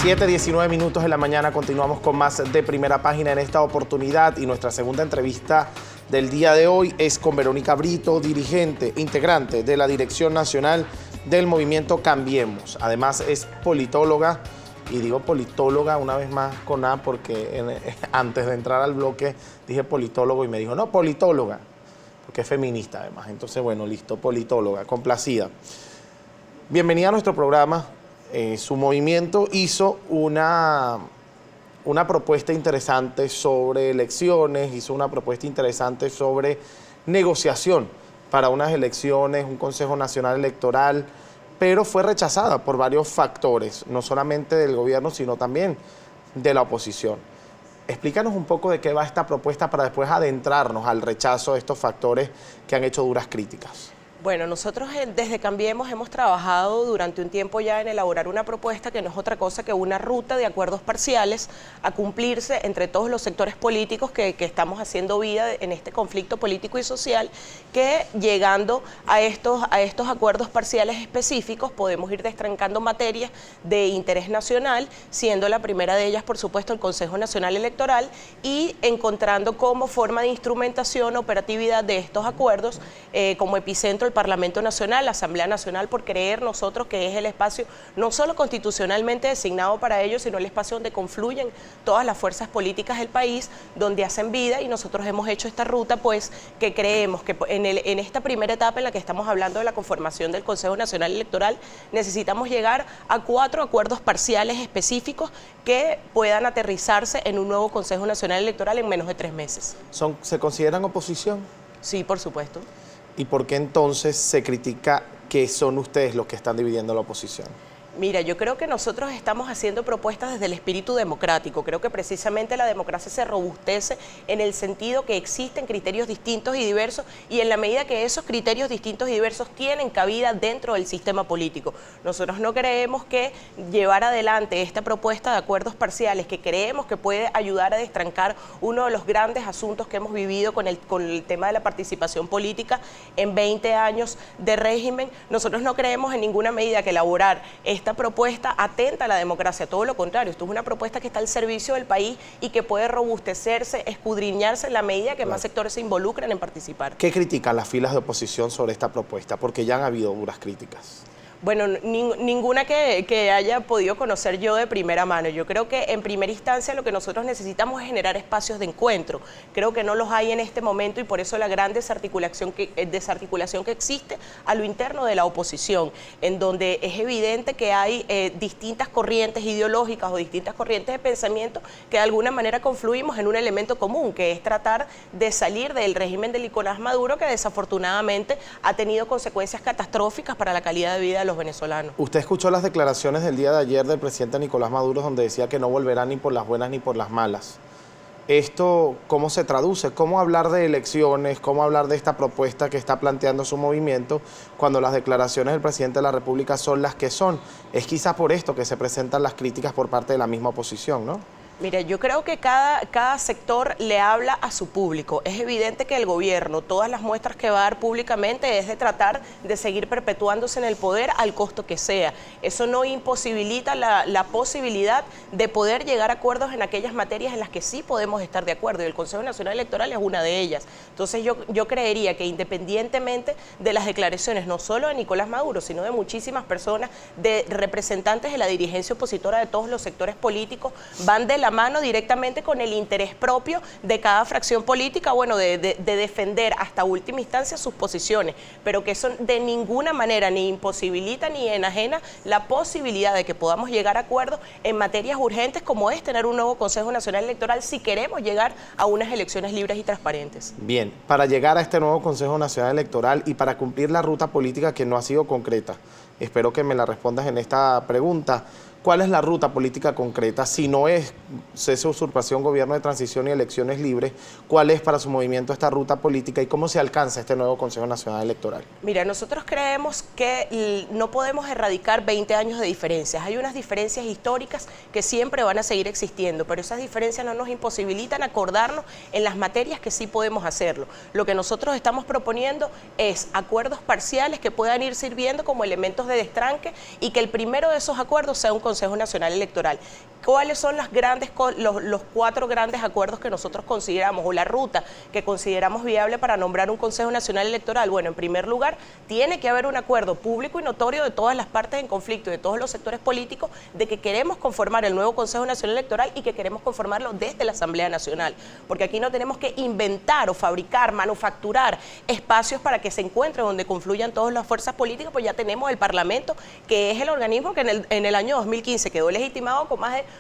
7:19 minutos de la mañana, continuamos con más de Primera Página en esta oportunidad y nuestra segunda entrevista del día de hoy es con Verónica Brito, dirigente, integrante de la Dirección Nacional del Movimiento Cambiemos. Además es politóloga, y digo politóloga una vez más con A porque antes de entrar al bloque dije politólogo y me dijo, no, politóloga, porque es feminista además. Entonces, bueno, listo, politóloga, complacida. Bienvenida a nuestro programa. Su movimiento hizo una propuesta interesante sobre elecciones, hizo una propuesta interesante sobre negociación para unas elecciones, un Consejo Nacional Electoral, pero fue rechazada por varios factores, no solamente del gobierno, sino también de la oposición. Explícanos un poco de qué va esta propuesta para después adentrarnos al rechazo de estos factores que han hecho duras críticas. Bueno, nosotros desde Cambiemos hemos trabajado durante un tiempo ya en elaborar una propuesta que no es otra cosa que una ruta de acuerdos parciales a cumplirse entre todos los sectores políticos que estamos haciendo vida en este conflicto político y social, que llegando a estos acuerdos parciales específicos podemos ir destrancando materias de interés nacional, siendo la primera de ellas, por supuesto, el Consejo Nacional Electoral, y encontrando como forma de instrumentación, operatividad de estos acuerdos, como epicentro el Parlamento Nacional, la Asamblea Nacional, por creer nosotros que es el espacio no solo constitucionalmente designado para ello, sino el espacio donde confluyen todas las fuerzas políticas del país, donde hacen vida, y nosotros hemos hecho esta ruta, pues, que creemos que en esta primera etapa en la que estamos hablando de la conformación del Consejo Nacional Electoral, necesitamos llegar a 4 acuerdos parciales específicos que puedan aterrizarse en un nuevo Consejo Nacional Electoral en menos de 3 meses. ¿Se consideran oposición? Sí, por supuesto. ¿Y por qué entonces se critica que son ustedes los que están dividiendo la oposición? Mira, yo creo que nosotros estamos haciendo propuestas desde el espíritu democrático. Creo que precisamente la democracia se robustece en el sentido que existen criterios distintos y diversos, y en la medida que esos criterios distintos y diversos tienen cabida dentro del sistema político. Nosotros no creemos que llevar adelante esta propuesta de acuerdos parciales, que creemos que puede ayudar a destrancar uno de los grandes asuntos que hemos vivido con el tema de la participación política en 20 años de régimen, nosotros no creemos en ninguna medida que elaborar esta propuesta atenta a la democracia, todo lo contrario, esto es una propuesta que está al servicio del país y que puede robustecerse, escudriñarse en la medida que más sectores se involucren en participar. ¿Qué critican las filas de oposición sobre esta propuesta? Porque ya han habido duras críticas. Bueno, ninguna que haya podido conocer yo de primera mano. Yo creo que en primera instancia lo que nosotros necesitamos es generar espacios de encuentro. Creo que no los hay en este momento y por eso la gran desarticulación que existe a lo interno de la oposición, en donde es evidente que hay distintas corrientes ideológicas o distintas corrientes de pensamiento que de alguna manera confluimos en un elemento común, que es tratar de salir del régimen de Nicolás Maduro, que desafortunadamente ha tenido consecuencias catastróficas para la calidad de vida de los venezolanos. Usted escuchó las declaraciones del día de ayer del presidente Nicolás Maduro, donde decía que no volverá ni por las buenas ni por las malas. ¿Esto cómo se traduce? ¿Cómo hablar de elecciones? ¿Cómo hablar de esta propuesta que está planteando su movimiento cuando las declaraciones del presidente de la República son las que son? Es quizás por esto que se presentan las críticas por parte de la misma oposición, ¿no? Mira, yo creo que cada sector le habla a su público. Es evidente que el gobierno, todas las muestras que va a dar públicamente es de tratar de seguir perpetuándose en el poder al costo que sea. Eso no imposibilita la posibilidad de poder llegar a acuerdos en aquellas materias en las que sí podemos estar de acuerdo, y el Consejo Nacional Electoral es una de ellas. Entonces yo creería que independientemente de las declaraciones, no solo de Nicolás Maduro, sino de muchísimas personas, de representantes de la dirigencia opositora de todos los sectores políticos, van de la mano directamente con el interés propio de cada fracción política, bueno, de defender hasta última instancia sus posiciones, pero que eso de ninguna manera ni imposibilita ni enajena la posibilidad de que podamos llegar a acuerdos en materias urgentes como es tener un nuevo Consejo Nacional Electoral si queremos llegar a unas elecciones libres y transparentes. Bien, para llegar a este nuevo Consejo Nacional Electoral y para cumplir la ruta política que no ha sido concreta, espero que me la respondas en esta pregunta. ¿Cuál es la ruta política concreta? Si no es cese, usurpación, gobierno de transición y elecciones libres, ¿cuál es para su movimiento esta ruta política y cómo se alcanza este nuevo Consejo Nacional Electoral? Mira, nosotros creemos que no podemos erradicar 20 años de diferencias. Hay unas diferencias históricas que siempre van a seguir existiendo, pero esas diferencias no nos imposibilitan acordarnos en las materias que sí podemos hacerlo. Lo que nosotros estamos proponiendo es acuerdos parciales que puedan ir sirviendo como elementos de destranque y que el primero de esos acuerdos sea un Consejo Nacional Electoral. ¿Cuáles son los 4 grandes acuerdos que nosotros consideramos o la ruta que consideramos viable para nombrar un Consejo Nacional Electoral? Bueno, en primer lugar, tiene que haber un acuerdo público y notorio de todas las partes en conflicto y de todos los sectores políticos de que queremos conformar el nuevo Consejo Nacional Electoral y que queremos conformarlo desde la Asamblea Nacional, porque aquí no tenemos que inventar o fabricar, manufacturar espacios para que se encuentren donde confluyan todas las fuerzas políticas, pues ya tenemos el Parlamento, que es el organismo que en el año 2015 quedó legitimado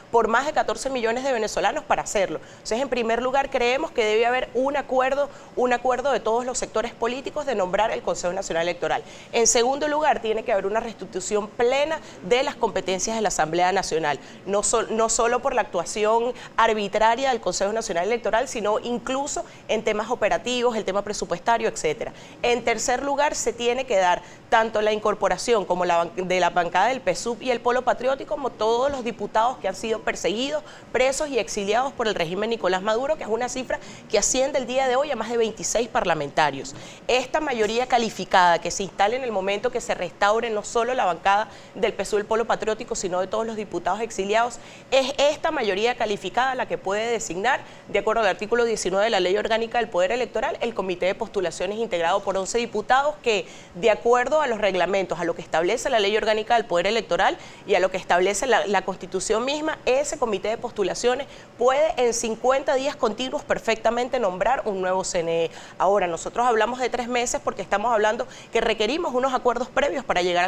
por más de 14 millones de venezolanos para hacerlo. Entonces, en primer lugar, creemos que debe haber un acuerdo de todos los sectores políticos de nombrar el Consejo Nacional Electoral. En segundo lugar, tiene que haber una restitución plena de las competencias de la Asamblea Nacional, no solo por la actuación arbitraria del Consejo Nacional Electoral, sino incluso en temas operativos, el tema presupuestario, etcétera. En tercer lugar, se tiene que dar tanto la incorporación como de la bancada del PSUV y el Polo Patriótico, como todos los diputados que han sido perseguidos, presos y exiliados por el régimen Nicolás Maduro, que es una cifra que asciende el día de hoy a más de 26 parlamentarios. Esta mayoría calificada que se instale en el momento que se restaure no solo la bancada del PSUV y el Polo Patriótico, sino de todos los diputados exiliados, es esta mayoría calificada la que puede designar, de acuerdo al artículo 19 de la Ley Orgánica del Poder Electoral, el comité de postulaciones integrado por 11 diputados que, de acuerdo a los reglamentos, a lo que establece la Ley Orgánica del Poder Electoral y a lo que establece la Constitución misma, ese comité de postulaciones puede en 50 días continuos perfectamente nombrar un nuevo CNE. Ahora, nosotros hablamos de 3 meses porque estamos hablando que requerimos unos acuerdos previos para llegar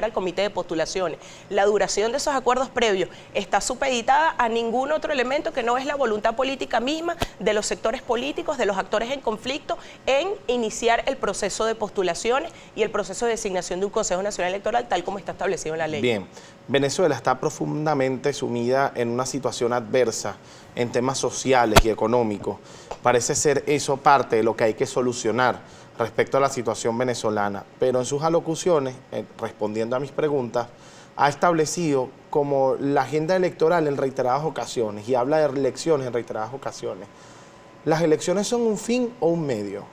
al comité de postulaciones. La duración de esos acuerdos previos está supeditada a ningún otro elemento que no es la voluntad política misma de los sectores políticos, de los actores en conflicto, en iniciar el proceso de postulaciones y el proceso de designación de un Consejo Nacional Electoral tal como está establecido en la ley. Bien, Venezuela está profundamente sumida en una situación adversa en temas sociales y económicos. Parece ser eso parte de lo que hay que solucionar respecto a la situación venezolana, pero en sus alocuciones, respondiendo a mis preguntas, ha establecido como la agenda electoral en reiteradas ocasiones y habla de elecciones en reiteradas ocasiones. ¿Las elecciones son un fin o un medio?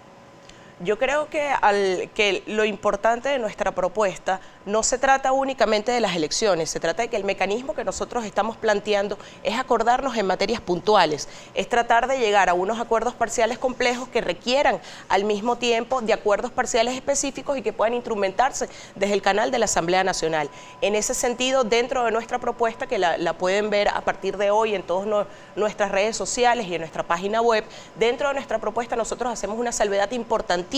Yo creo que lo importante de nuestra propuesta no se trata únicamente de las elecciones, se trata de que el mecanismo que nosotros estamos planteando es acordarnos en materias puntuales, es tratar de llegar a unos acuerdos parciales complejos que requieran al mismo tiempo de acuerdos parciales específicos y que puedan instrumentarse desde el canal de la Asamblea Nacional. En ese sentido, dentro de nuestra propuesta, que la pueden ver a partir de hoy en todas nuestras redes sociales y en nuestra página web, dentro de nuestra propuesta nosotros hacemos una salvedad importantísima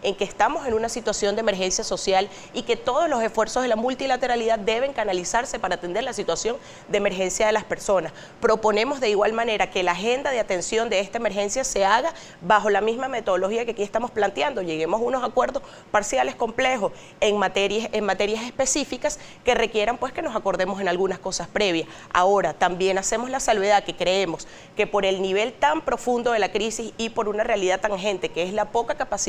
en que estamos en una situación de emergencia social y que todos los esfuerzos de la multilateralidad deben canalizarse para atender la situación de emergencia de las personas. Proponemos de igual manera que la agenda de atención de esta emergencia se haga bajo la misma metodología que aquí estamos planteando. Lleguemos a unos acuerdos parciales complejos en materias específicas que requieran pues que nos acordemos en algunas cosas previas. Ahora, también hacemos la salvedad que creemos que por el nivel tan profundo de la crisis y por una realidad tangente que es la poca capacidad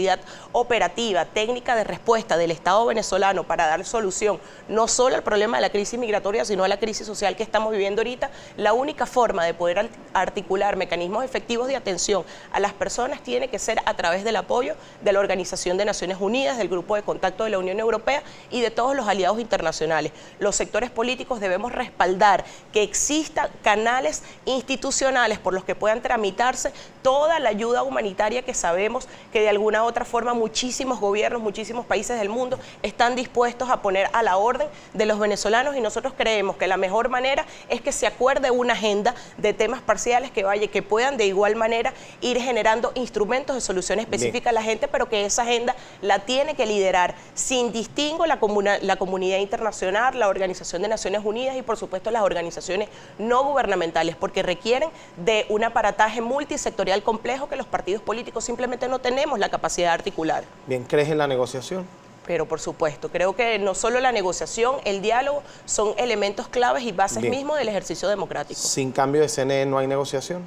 operativa, técnica de respuesta del Estado venezolano para dar solución no solo al problema de la crisis migratoria, sino a la crisis social que estamos viviendo ahorita, la única forma de poder articular mecanismos efectivos de atención a las personas tiene que ser a través del apoyo de la Organización de Naciones Unidas, del Grupo de Contacto de la Unión Europea y de todos los aliados internacionales. Los sectores políticos debemos respaldar que existan canales institucionales por los que puedan tramitarse toda la ayuda humanitaria que sabemos que de alguna otra forma muchísimos gobiernos, muchísimos países del mundo están dispuestos a poner a la orden de los venezolanos y nosotros creemos que la mejor manera es que se acuerde una agenda de temas parciales que puedan de igual manera ir generando instrumentos de solución específica a la gente, pero que esa agenda la tiene que liderar sin distingo la comunidad internacional, la Organización de Naciones Unidas y por supuesto las organizaciones no gubernamentales, porque requieren de un aparataje multisectorial complejo que los partidos políticos simplemente no tenemos la capacidad de articular. Bien, ¿crees en la negociación? Pero por supuesto, creo que no solo la negociación, el diálogo son elementos claves y bases mismos del ejercicio democrático. ¿Sin cambio de CNE no hay negociación?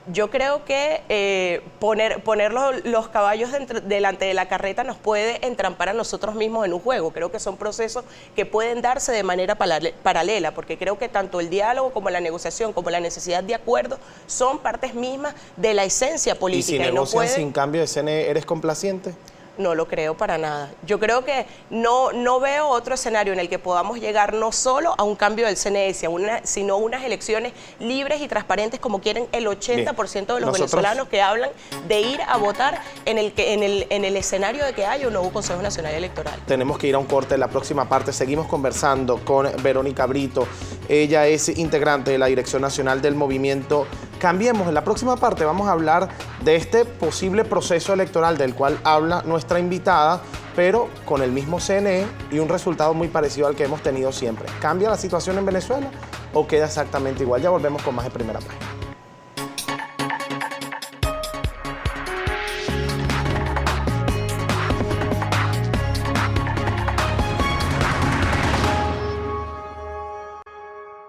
Yo creo que poner los caballos delante de la carreta nos puede entrampar a nosotros mismos en un juego. Creo que son procesos que pueden darse de manera paralela, porque creo que tanto el diálogo como la negociación, como la necesidad de acuerdo, son partes mismas de la esencia política. ¿Y si negocian sin cambio de CNE, eres complaciente? No lo creo para nada. Yo creo que no veo otro escenario en el que podamos llegar no solo a un cambio del CNE, sino a unas elecciones libres y transparentes como quieren el 80% de los venezolanos que hablan de ir a votar en el escenario de que haya un nuevo Consejo Nacional Electoral. Tenemos que ir a un corte. En la próxima parte seguimos conversando con Verónica Brito. Ella es integrante de la Dirección Nacional del Movimiento Cambiemos. En la próxima parte vamos a hablar de este posible proceso electoral del cual habla nuestra invitada, pero con el mismo CNE y un resultado muy parecido al que hemos tenido siempre. ¿Cambia la situación en Venezuela o queda exactamente igual? Ya volvemos con más de Primera Página.